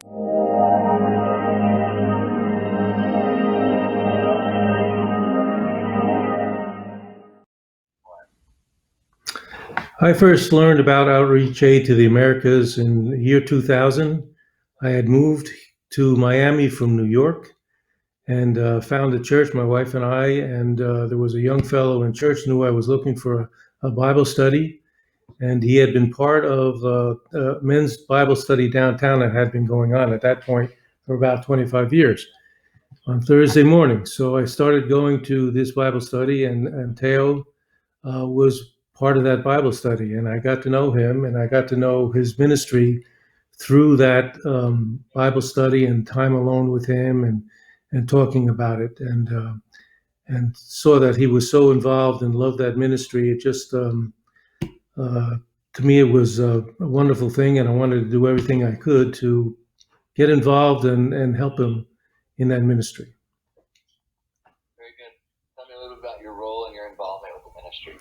I first learned about Outreach Aid to the Americas in the year 2000. I had moved to Miami from New York and found a church, my wife and I, and there was a young fellow in church knew I was looking for a Bible study, and he had been part of a men's Bible study downtown that had been going on at that point for about 25 years on Thursday morning. So I started going to this Bible study, and Teo was part of that Bible study, and I got to know him, and I got to know his ministry through that Bible study and time alone with him, and talking about it, and saw that he was so involved and loved that ministry. It just to me it was a wonderful thing, and I wanted to do everything I could to get involved and help him in that ministry. Very good. Tell me a little bit about your role and your involvement with the ministry.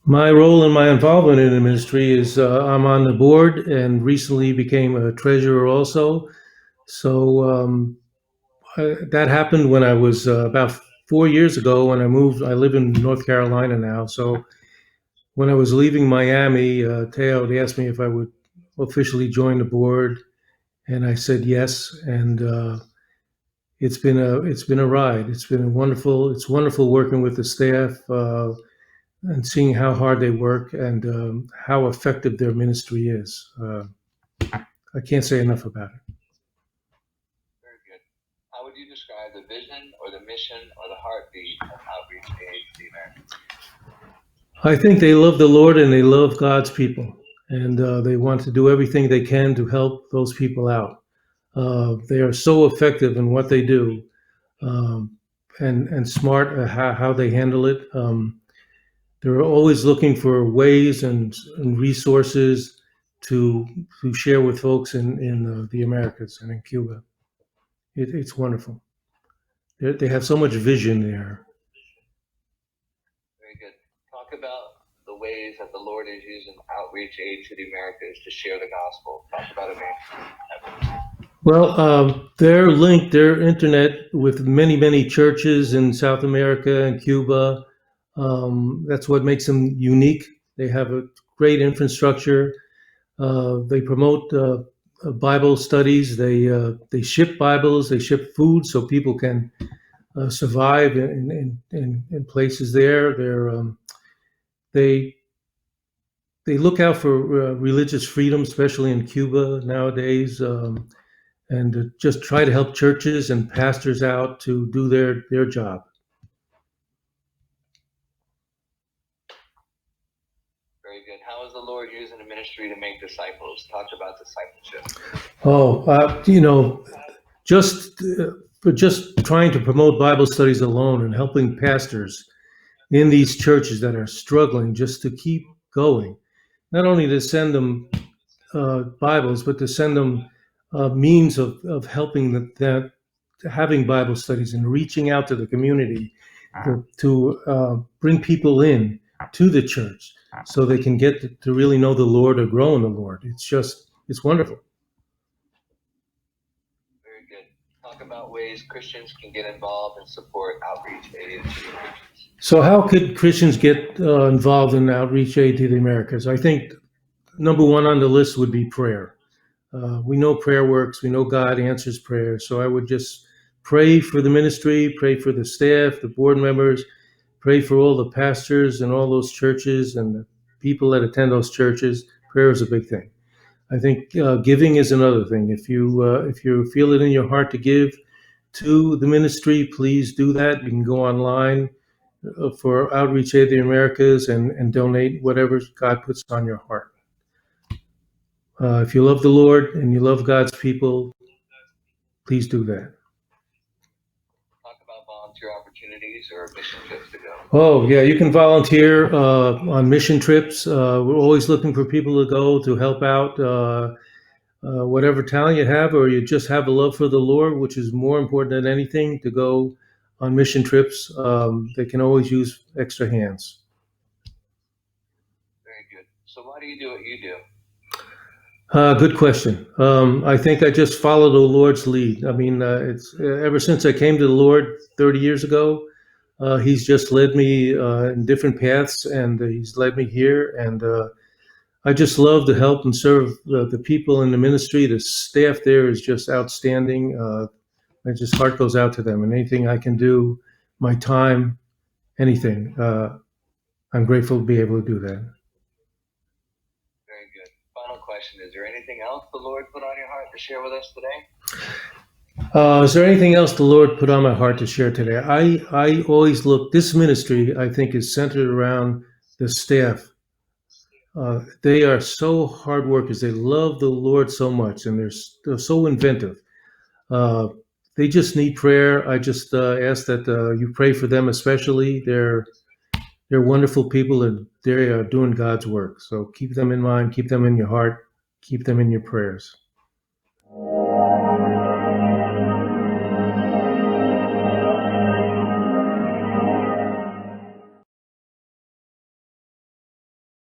My role and my involvement in the ministry is I'm on the board and recently became a treasurer also. So that happened when I was about 4 years ago when I moved. I live in North Carolina now. So when I was leaving Miami, Teo, they asked me if I would officially join the board, and I said yes. And it's been a ride. It's wonderful working with the staff. And seeing how hard they work and how effective their ministry is. I can't say enough about it. Very good. How would you describe the vision or the mission or the heartbeat of Outreach Aid to the Americans? I think they love the Lord and they love God's people, and they want to do everything they can to help those people out. They are so effective in what they do, and smart at how they handle it. They're always looking for ways and resources to share with folks in the Americas and in Cuba. It's wonderful. They have so much vision there. Very good. Talk about the ways that the Lord is using Outreach Aid to the Americas to share the gospel. Talk about evangelism. Well, they're linked, their internet, with many churches in South America and Cuba. That's what makes them unique. They have a great infrastructure. They promote Bible studies. They ship Bibles. They ship food so people can survive in places there. They look out for religious freedom, especially in Cuba nowadays, and just try to help churches and pastors out to do their job. Very good. How is the Lord using the ministry to make disciples? Talk about discipleship. Oh, just trying to promote Bible studies alone and helping pastors in these churches that are struggling just to keep going, not only to send them Bibles, but to send them means of helping that having Bible studies and reaching out to the community to bring people in to the church so they can get to really know the Lord or grow in the Lord. It's wonderful. Very good. Talk about ways Christians can get involved and support Outreach Aid to the Americans. So how could Christians get involved in Outreach Aid to the Americas? I think number one on the list would be prayer. We know prayer works. We know God answers prayer. So I would just pray for the ministry, pray for the staff, the board members, pray for all the pastors and all those churches and the people that attend those churches. Prayer is a big thing. I think giving is another thing. If you feel it in your heart to give to the ministry, please do that. You can go online for Outreach Aid to the Americas and donate whatever God puts on your heart. If you love the Lord and you love God's people, please do that. Talk about volunteer opportunities or mission trips to go. Oh, yeah, you can volunteer on mission trips. We're always looking for people to go to help out whatever talent you have, or you just have a love for the Lord, which is more important than anything, to go on mission trips. They can always use extra hands. Very good. So why do you do what you do? Good question. I think I just follow the Lord's lead. I mean, it's ever since I came to the Lord 30 years ago. He's just led me in different paths, and he's led me here. And I just love to help and serve the people in the ministry. The staff there is just outstanding. My just heart goes out to them, and anything I can do, my time, anything, I'm grateful to be able to do that. Very good. Final question. Is there anything else the Lord put on your heart to share with us today? Is there anything else the Lord put on my heart to share today? I always look, this ministry, I think, is centered around the staff. They are so hard workers. They love the Lord so much, and they're so inventive. Uh, they just need prayer. I just ask that you pray for them, especially. They're wonderful people, and they are doing God's work. So keep them in mind, keep them in your heart, keep them in your prayers.